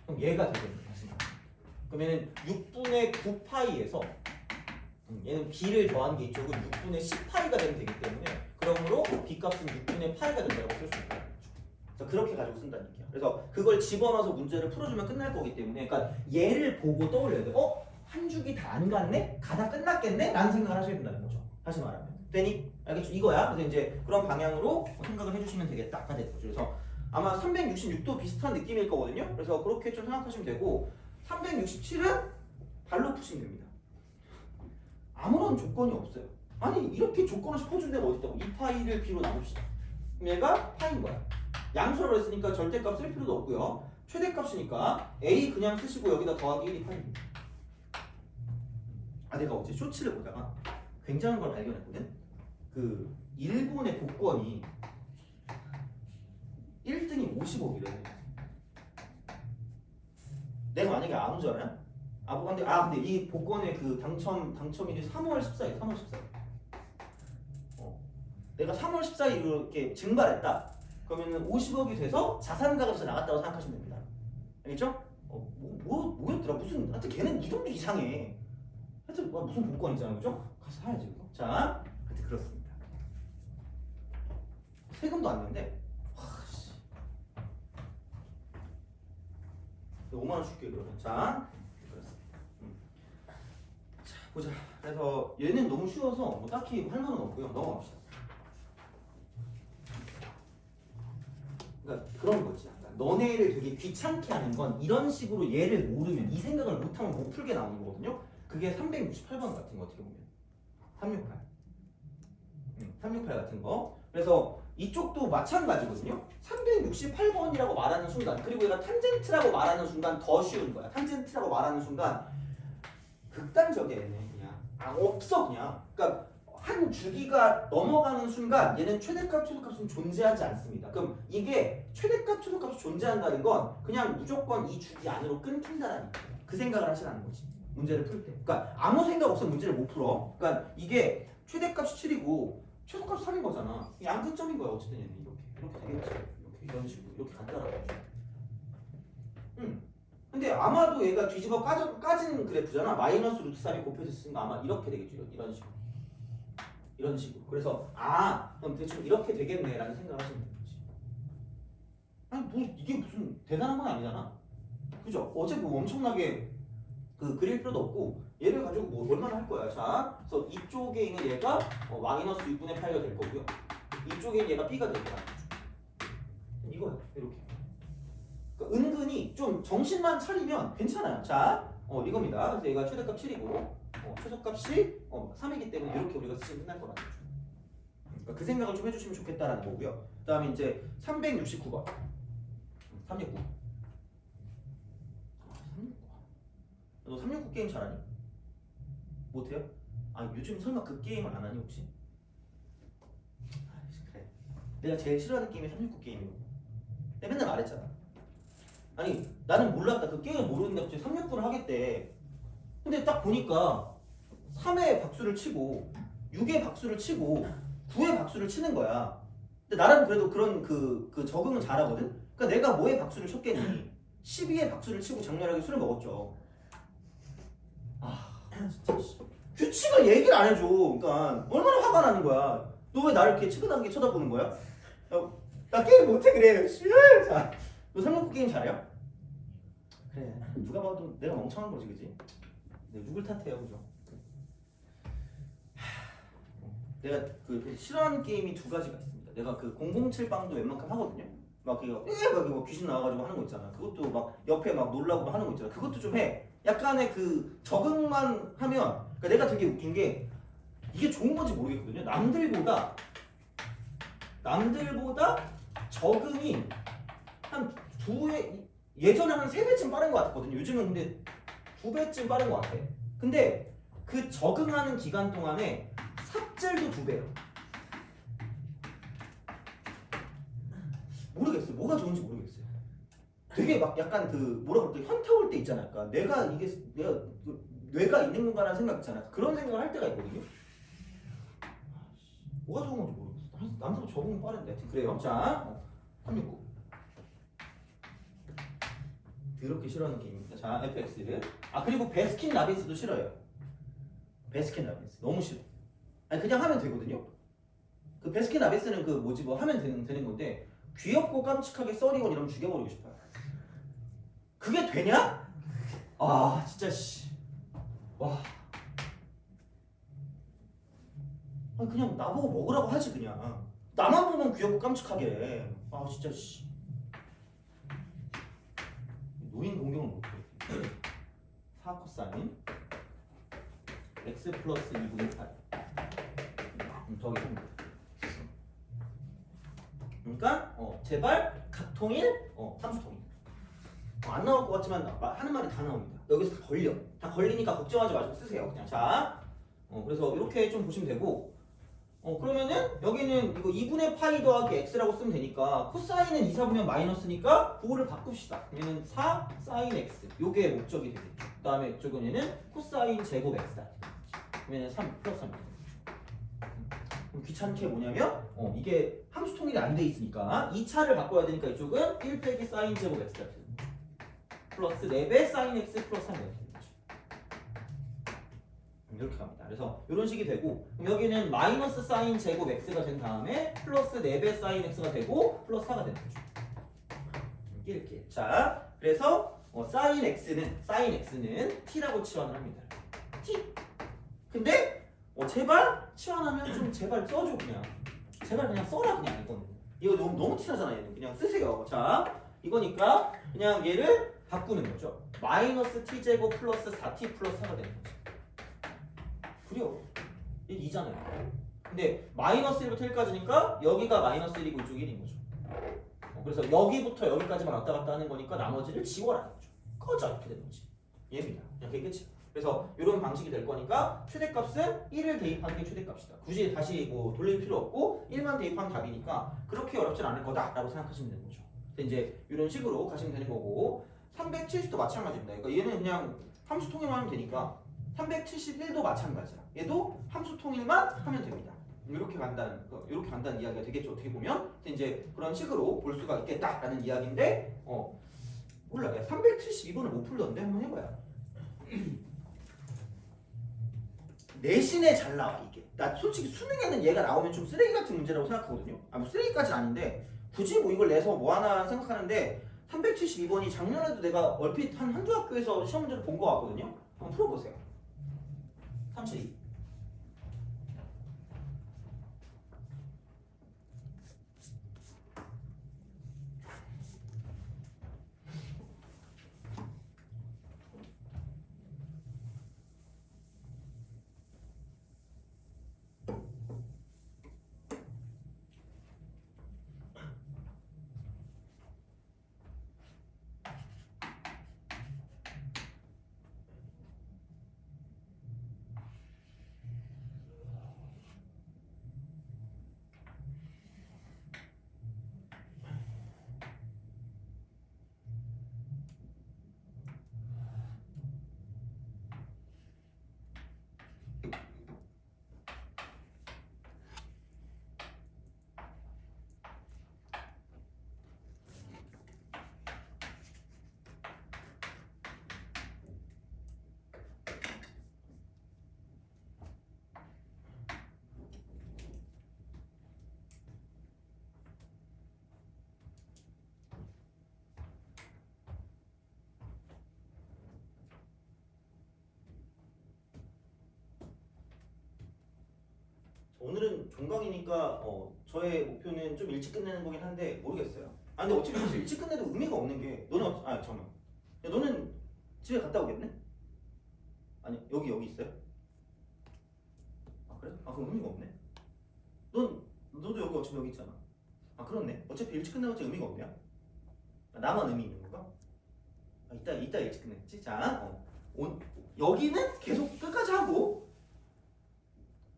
그럼 얘가 되겠네. 다시 그러면은 6분의 9파이에서 얘는 b를 더한 게 이쪽은 6분의 10파이가 되면 되기 때문에 그러므로 b 값은 6분의 파이가 된다고 쓸 수 있다는 거죠. 그래서 그렇게 가지고 쓴다는 얘기야. 그래서 그걸 집어넣어서 문제를 풀어주면 끝날 거기 때문에 그러니까 얘를 보고 떠올려야 돼. 한 주기 다 안 갔네? 가다 끝났겠네? 라는 생각을 하셔야 된다는 거죠. 다시 말하면. 되니? 알겠죠? 이거야. 그래서 이제 그런 방향으로 생각을 해주시면 되겠다가 되는 거죠. 그래서 아마 366도 비슷한 느낌일 거거든요. 그래서 그렇게 좀 생각하시면 되고 367은 발로 푸시면 됩니다. 아무런 조건이 없어요. 아니 이렇게 조건을 짚어준 데가 어디 있다고. 2파이를 b로 나눕시다. 그럼 얘가 파인 거야. 양수라고 했으니까 절대값 쓸 필요도 없고요. 최대값이니까 a 그냥 쓰시고 여기다 더하기 1이 파입니다. 내가 어제 쇼츠를 보다가 굉장한 걸 발견했거든. 그 일본의 복권이 1등이 50억이래. 내가 만약에 아무잖아요? 근데 이 복권의 그 당첨일이 3월 14일, 3월 14일. 내가 3월 14일 이렇게 증발했다. 그러면은 50억이 돼서 자산가격에서 나갔다고 생각하시면 됩니다. 알겠죠? 뭐였더라? 하여튼 걔는 이 정도 이상해. 하여튼 무슨 복권이잖아, 그죠? 가서 사야지, 그거. 자, 하여튼 그렇습니다. 세금도 안 내는데, 5만 원 줄게 그러면. 자, 그렇습니다. 자, 보자. 그래서 얘는 너무 쉬워서 뭐 딱히 할 말은 없고요. 넘어갑시다. 그러니까 그런 거지. 너네를 되게 귀찮게 하는 건 이런 식으로 얘를 모르면 이 생각을 못하면 못 풀게 나오는 거거든요. 그게 368번 같은 거 어떻게 보면 368 368 같은 거. 그래서 이쪽도 마찬가지거든요. 368번이라고 말하는 순간, 그리고 얘가 탄젠트라고 말하는 순간 더 쉬운 거야. 탄젠트라고 말하는 순간 극단적이야 얘네. 그냥 없어 그냥. 그러니까 한 주기가 넘어가는 순간 얘는 최대값, 최소값은 존재하지 않습니다. 그럼 이게 최대값, 최소값이 존재한다는 건 그냥 무조건 이 주기 안으로 끊긴다라는 거예요. 그 생각을 하시라는 거지. 문제를 풀 때. 그러니까 아무 생각 없으면 문제를 못 풀어. 그러니까 이게 최대값이 7이고 최소값이 3인 거잖아. 양끝점인 거야. 어쨌든 얘는 이렇게 되겠지. 이렇게 이런 식으로 이렇게 간다라고 하죠. 근데 아마도 얘가 뒤집어 까진 그래프잖아. 마이너스 루트 3이 곱해졌으니까 아마 이렇게 되겠죠. 이런 식으로. 이런 식으로. 그래서 그럼 대충 이렇게 되겠네라는 생각을 하시면 되는 거지. 아니 뭐 이게 무슨 대단한 건 아니잖아. 그죠? 어제 뭐 엄청나게 그릴 필요도 없고 얘를 가지고 뭐 얼마나 할 거야. 자, 그래서 이쪽에 있는 얘가 마이너스 6분의 8가 될 거고요. 이쪽에 있는 얘가 b가 될 거야. 이거야. 이렇게. 그러니까 은근히 좀 정신만 차리면 괜찮아요. 자, 이겁니다. 그래서 얘가 최대값 7이고 최소값이 3이기 때문에 이렇게 우리가 쓰시면 끝날 거라는 거죠. 그러니까 그 생각을 좀 해주시면 좋겠다라는 거고요. 그 다음에 이제 369번. 369. 너 369 게임 잘하니? 못해요? 요즘 설마 그 게임을 안 하니 혹시? 그래. 내가 제일 싫어하는 게임이 369 게임이고. 내가 맨날 말했잖아. 아니 나는 몰랐다. 그 게임을 모르는데 갑자기 369를 하겠대. 근데 딱 보니까 3의 박수를 치고 6의 박수를 치고 9의 박수를 치는 거야. 근데 나는 그래도 그런 그 적응은 잘하거든. 그러니까 내가 뭐의 박수를 쳤겠니? 12의 박수를 치고 장렬하게 술을 먹었죠. 진짜 규칙을 얘기를 안 해줘. 그러니까 얼마나 화가 나는 거야. 너 왜 나를 이렇게 측은하게 쳐다보는 거야? 나 게임 못해 그래. 자, 너 369 게임 잘해요? 그래. 누가 봐도 내가 멍청한 거지, 그지? 내가 누굴 탓해요, 그죠? 내가 그 싫어하는 게임이 두 가지가 있습니다. 내가 그 007빵도 웬만큼 하거든요. 막 막 귀신 나와가지고 하는 거 있잖아. 그것도 막 옆에 막 놀라고 막 하는 거 있잖아. 그것도 좀 해. 약간의 그 적응만 하면, 그러니까 내가 되게 웃긴 게 이게 좋은 건지 모르겠거든요. 남들보다 적응이 한 예전에 한 3배쯤 빠른 것 같았거든요. 요즘은 근데 2배쯤 빠른 것 같아. 근데 그 적응하는 기간 동안에 삽질도 2배예요. 모르겠어요. 뭐가 좋은지 모르겠어요. 되게 막 약간 그 뭐라 그럴까 현타올 때 있잖아요. 그러니까 내가 뇌가 있는 건가라는 생각 있잖아요. 그런 생각을 할 때가 있거든요. 뭐가 좋은 건지 모르겠어. 남자도 적응이 빠른데. 그래요. 자, 369. 더럽게 싫어하는 게임입니다. 자, FX를. 그리고 베스킨 라빈스도 싫어요. 베스킨 라빈스 너무 싫어. 그냥 하면 되거든요. 그 베스킨 라빈스는 그 뭐지 뭐 하면 되는 건데 귀엽고 깜찍하게 써리건 이러면 죽여버리고 싶어요. 그게 되냐? 진짜 씨. 와. 그냥 나보고 먹으라고 하지 그냥. 나만 보면 귀엽고 깜찍하게. 진짜 씨. 노인 공경을 못해. 4코사인 x 플러스 2분의 8 더하기 3. 그러니까 제발 각통일 함수통일. 안 나올 것 같지만 하는 말이 다 나옵니다. 여기서 다 걸려. 다 걸리니까 걱정하지 마시고 쓰세요. 그냥 자, 그래서 이렇게 좀 보시면 되고, 그러면은 여기는 이거 2분의 파이 더하기 x라고 쓰면 되니까 코사인은 2, 4분면 마이너스니까 그거를 바꿉시다. 얘는 4 사인 x. 요게 목적이 되겠죠. 그 다음에 이쪽은 얘는 코사인 제곱 x다. 그러면 3 플러스 3. 그럼 귀찮게 뭐냐면 이게 함수 통일이 안 돼 있으니까 2차를 바꿔야 되니까 이쪽은 1 빼기 사인 제곱 x가 되는 거죠. 플러스 4배 사인 x 플러스 3이 되는 거죠. 이렇게 갑니다. 그래서 이런 식이 되고, 그럼 여기는 마이너스 사인 제곱 x가 된 다음에 플러스 4배 사인 x가 되고 플러스 4가 되는 거죠. 이렇게. 자, 그래서 사인 x는 t라고 치환을 합니다. t. 근데 제발 치환하면 좀 제발 써줘 그냥. 제발 그냥 써라 그냥 이거는. 이거 너무 티나잖아 얘는. 그냥 쓰세요. 자, 이거니까 그냥 얘를 바꾸는 거죠. 마이너스 t제곱 플러스 4t 플러스 4가 되는 거죠. 그래요. 이게 2잖아요. 근데 마이너스 1부터 1까지니까 여기가 마이너스 1이고 이쪽이 1인 거죠. 그래서 여기부터 여기까지만 왔다 갔다 하는 거니까 나머지를 지워라는 거죠. 꺼져 이렇게 되는 거지. 얘입니다. 이렇게 끝이. 그래서 이런 방식이 될 거니까 최대값은 1을 대입하는 게 최대값이다. 굳이 다시 뭐 돌릴 필요 없고 1만 대입하면 답이니까 그렇게 어렵진 않을 거다라고 생각하시면 되는 거죠. 근데 이제 이런 식으로 가시면 되는 거고 370도 마찬가지입니다. 그러니까 얘는 그냥 함수 통일만 하면 되니까 371도 마찬가지야. 얘도 함수 통일만 하면 됩니다. 이렇게 간다는 이야기가 되겠죠. 어떻게 보면 이제 그런 식으로 볼 수가 있겠다라는 이야기인데 몰라. 372번을 못 풀던데 한번 해봐요. 내신에 잘 나와 이게. 나 솔직히 수능에는 얘가 나오면 좀 쓰레기 같은 문제라고 생각하거든요. 뭐 쓰레기까지는 아닌데 굳이 뭐 이걸 내서 뭐 하나 생각하는데 372번이 작년에도 내가 얼핏 한두 학교에서 시험 문제를 본 거 같거든요. 한번 풀어보세요. 32. 오늘은 종강이니까 저의 목표는 좀 일찍 끝내는 거긴 한데 모르겠어요. 근데 어차피 사실 일찍 끝내도 의미가 없는 게 너는 잠깐만. 야, 너는 집에 갔다 오겠네? 아니 여기 있어요? 그래? 그럼 의미가 없네. 너도 여기 어차피 여기 있잖아. 그렇네. 어차피 일찍 끝내봤자 의미가 없냐? 나만 의미 있는 건가? 이따 일찍 끝냈지? 자, 여기는 계속 끝까지 하고.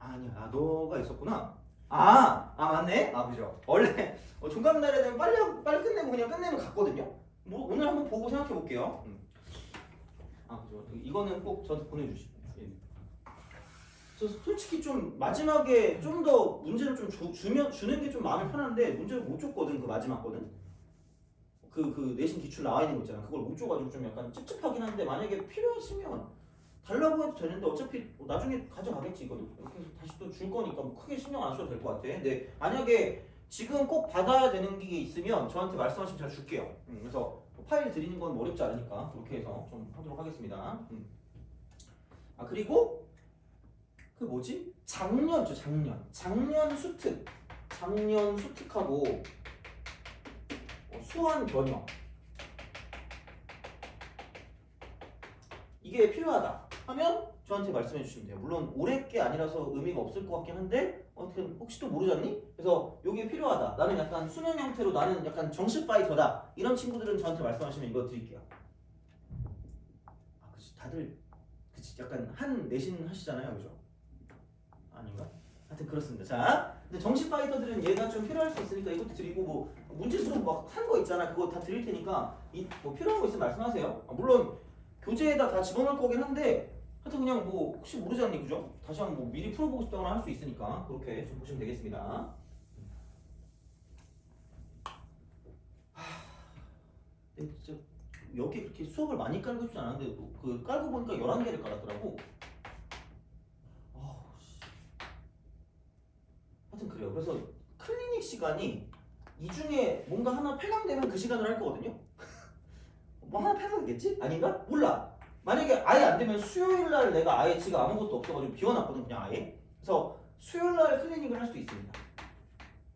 아니야, 너가 있었구나. 맞네. 그죠. 원래 종강 날에 되면 빨리 끝내고 그냥 끝내면 갔거든요. 뭐 오늘 한번 보고 생각해 볼게요. 그죠. 이거는 꼭 저한테 보내주시고. 저 솔직히 좀 마지막에 좀 더 문제를 좀 주는 게 좀 마음이 편한데 문제를 못 줬거든. 그 마지막 거는. 그 내신 기출 나와 있는 거 있잖아. 그걸 못 줘가지고 좀 약간 찝찝하긴 한데 만약에 필요하시면 달라고 해도 되는데 어차피 나중에 가져가겠지. 이거 이렇게 해서 다시 또 줄 거니까 뭐 크게 신경 안 써도 될 것 같아. 근데 만약에 지금 꼭 받아야 되는 게 있으면 저한테 말씀하시면 제가 줄게요. 그래서 파일 드리는 건 어렵지 않으니까 그렇게 해서 좀 하도록 하겠습니다. 그리고 그 뭐지? 작년 수특하고 수완 변형 이게 필요하다 하면 저한테 말씀해 주시면 돼요. 물론 올해 게 아니라서 의미가 없을 것 같긴 한데 혹시 또 모르잖니? 그래서 이게 필요하다. 나는 약간 수능 형태로 나는 약간 정식 파이터다. 이런 친구들은 저한테 말씀하시면 이거 드릴게요. 다들 그치 약간 한 내신 하시잖아요, 그죠? 아닌가? 하여튼 그렇습니다. 자, 근데 정식 파이터들은 얘가 좀 필요할 수 있으니까 이것도 드리고 뭐 문제수 막 한 거 있잖아. 그거 다 드릴 테니까 뭐 필요한 거 있으면 말씀하세요. 물론 교재에다 다 집어넣을 거긴 한데 하여튼 그냥 뭐 혹시 모르잖니, 그죠? 다시 한번 뭐 미리 풀어보고 싶다거나 할 수 있으니까 그렇게 좀 보시면 되겠습니다. 근데 진짜 여기 그렇게 수업을 많이 깔고 싶지 않았는데 그 깔고 보니까 11개를 깔았더라고. 하여튼 그래요. 그래서 클리닉 시간이 이 중에 뭔가 하나 폐강되면 그 시간을 할 거거든요. 뭐 하나 폐강되겠지? 아닌가? 몰라. 만약에 아예 안 되면 수요일 날 내가 아예 지금 아무것도 없어가지고 비워놨거든, 그냥 아예. 그래서 수요일 날 클리닉을 할 수도 있습니다.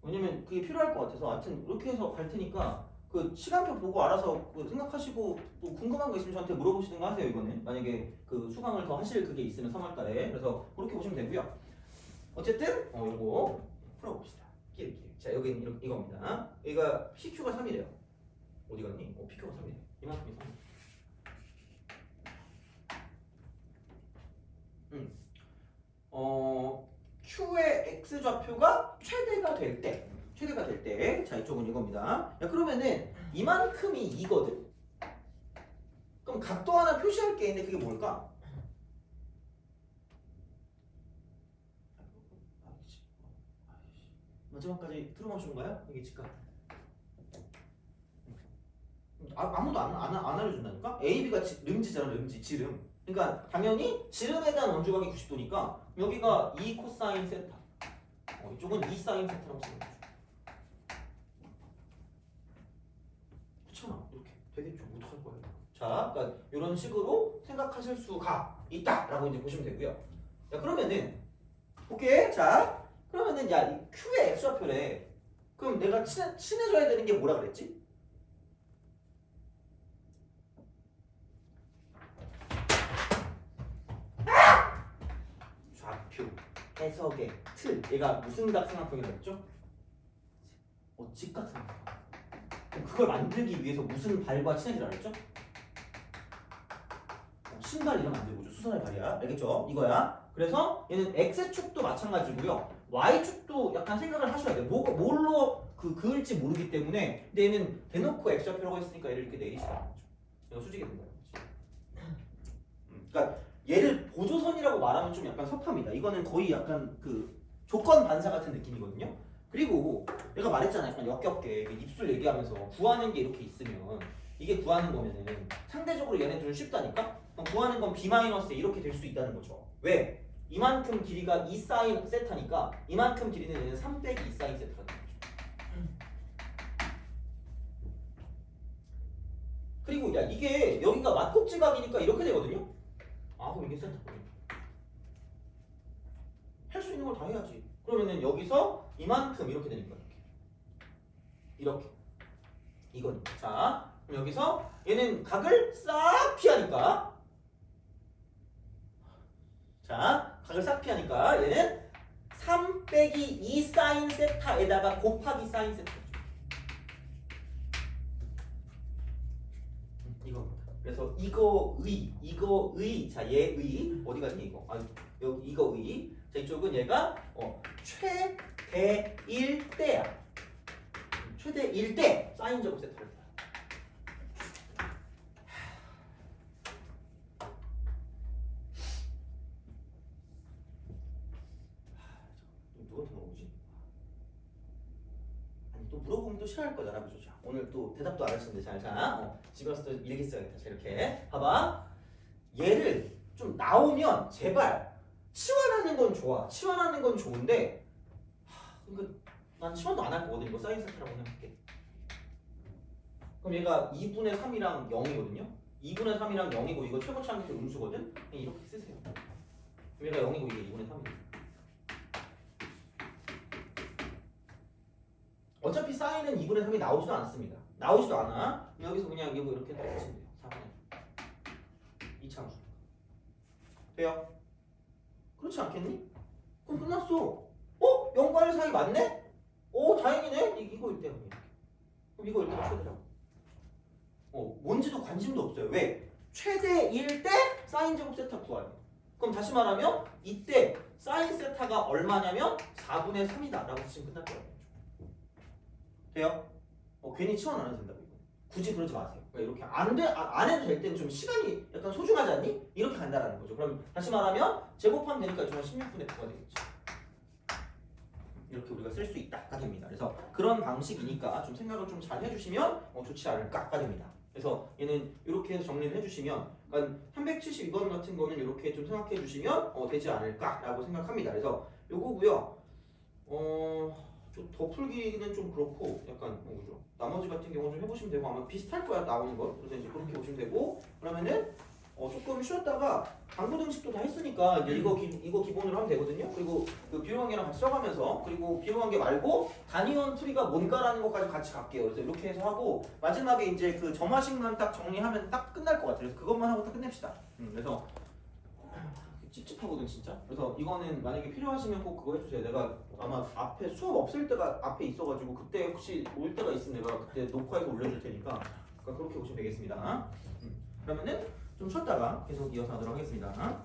왜냐면 그게 필요할 것 같아서. 하여튼 이렇게 해서 갈 테니까 그 시간표 보고 알아서 그 생각하시고 또 궁금한 거 있으면 저한테 물어보시든가 하세요. 이거는 만약에 그 수강을 더 하실 그게 있으면 3월달에. 그래서 그렇게 보시면 되고요. 어쨌든 이거 풀어봅시다. 끼리끼리. 자, 여기는 이겁니다. 여기가 PQ가 3이래요. 어디 갔니? PQ가 3이래. 이만큼이 3. Q의 X 좌표가 최대가 될 때, 자, 이쪽은 이겁니다. 야, 그러면은 이만큼이 2거든? 그럼 각도 하나 표시할 게 있는데 그게 뭘까? 마지막까지 틀어맞추는가요? 이게 직각. 아무도 안 알려준다니까? AB가 름지잖아, 름지, 지름. 그러니까 당연히 지름에 대한 원주각이 90도니까 여기가 2 코사인 세타. 이쪽은 2 사인 세타라고 생각해줘. 그렇잖아, 이렇게 되겠죠. 어떡할 거예요? 자, 그러니까 이런 식으로 생각하실 수가 있다라고 이제 보시면 되고요. 자, 그러면은 오케이, 자, 그러면은 야, 이 Q의 X좌표래. 그럼 내가 친해져야 되는 게 뭐라 그랬지? 좌표, 해석의 틀. 얘가 무슨 각삼각형이라고 했죠? 직각삼각형. 그럼 그걸 만들기 위해서 무슨 발과 친해지라 그랬죠? 신발 이름 만들고 죠. 수선의 발이야. 알겠죠? 이거야. 그래서 얘는 X축도 마찬가지고요. Y축도 약간 생각을 하셔야 돼요. 뭘로 그을지 모르기 때문에. 근데 얘는 대놓고 X좌표라고 했으니까 얘를 이렇게 내리시라는 거죠. 이거 수직이 된 거예요. 그러니까 얘를 보조선이라고 말하면 좀 약간 섭합니다. 이거는 거의 약간 그 조건 반사 같은 느낌이거든요. 그리고 내가 말했잖아요. 약간 역겹게 입술 얘기하면서 구하는 게 이렇게 있으면 이게 구하는 거면은 상대적으로 얘네들은 쉽다니까? 그럼 구하는 건 B- 이렇게 될 수 있다는 거죠. 왜? 이만큼 길이가 2 사인 세타니까 이만큼 길이는 얘는 3 빼기 2 사인 세타가 되는 거죠. 그리고 야, 이게 여기가 맞곱지각이니까 이렇게 되거든요. 그럼 이게 세타거든요. 할 수 있는 걸 다 해야지. 그러면은 여기서 이만큼 이렇게 되니까 이렇게 이거니까. 자, 그럼 여기서 얘는 각을 싹 피하니까, 자, 각을 싹 피하니까 얘는 3 빼기 2 사인 세타에다가 곱하기 사인 세타죠. 이겁니다. 그래서 이거의 자, 얘의 어디 갔니 이거? 여기 이거의. 자, 이쪽은 얘가 최대 1대야. 최대 1대 사인 제곱 세타를 써요. 누구한테 물어보지? 아니, 또 물어보면 또 싫어할 거잖아, 그죠? 자, 오늘 또 대답도 안 하셨는데 자, 집에 가서 또 일기 써야겠다. 자, 이렇게 봐봐. 얘를 좀 나오면 제발 치환하는 건 좋아. 치환하는 건 좋은데 그러니까 난 치환도 안 할 거거든. 이거 사인 세타라고 생각할게. 그럼 얘가 2분의 3이랑 0이거든요. 2분의 3이랑 0이고 이거 최고치 함수 음수거든. 그냥 이렇게 쓰세요. 그럼 얘가 0이고 이게 2분의 3이에요. 어차피 사인은 2분의 3이 나오지도 않습니다. 나오지도 않아. 여기서 그냥 이거 이렇게 쓰시면 돼요. 4분의 이차함수. 돼요? 그렇지 않겠니? 그럼 끝났어. 0과 1 사이 맞네? 다행이네? 이거일 때 그럼 이거일 때 최대라고. 뭔지도 관심도 없어요. 왜? 최대일 때 사인 제곱 세타 구하래요. 그럼 다시 말하면 이때 사인 세타가 얼마냐면 4분의 3이다 라고 쓰시면 끝날 거예요. 돼요? 괜히 치원 안 해도 된다고 이거. 굳이 그러지 마세요. 그러니까 이렇게 안 해도 될 때는 좀 시간이 약간 소중하지 않니? 이렇게 간다라는 거죠. 그럼 다시 말하면 제곱하면 되니까 정말 16분의 9가 되겠죠. 이렇게 우리가 쓸 수 있다가 됩니다. 그래서 그런 방식이니까 좀 생각을 좀 잘 해주시면 좋지 않을까가 됩니다. 그래서 얘는 이렇게 해서 정리를 해주시면, 그러니까 372번 같은 거는 이렇게 좀 생각해 주시면 되지 않을까라고 생각합니다. 그래서 요거고요. 좀 더 풀기는 좀 그렇고 약간 그죠. 나머지 같은 경우 좀 해보시면 되고 아마 비슷할 거야 나오는 거. 그래서 이제 그렇게 보시면 되고 그러면은 조금 쉬었다가 강부등식도 다 했으니까 이제 이거 기본으로 하면 되거든요. 그리고 그 비율관계랑 같이 써가면서 그리고 비율관계 말고 단위원 풀이가 뭔가라는 것까지 같이 갈게요. 그래서 이렇게 해서 하고 마지막에 이제 그 점화식만 딱 정리하면 딱 끝날 것 같아요. 그래서 그것만 하고 딱 끝냅시다. 그래서 찝찝하거든 진짜. 그래서 이거는 만약에 필요하시면 꼭 그거 해주세요. 내가 아마 앞에 수업 없을 때가 앞에 있어가지고 그때 혹시 올 때가 있으면 내가 그때 녹화해서 올려줄 테니까 그렇게 보시면 되겠습니다. 그러면은 좀 쉬었다가 계속 이어서 하도록 하겠습니다.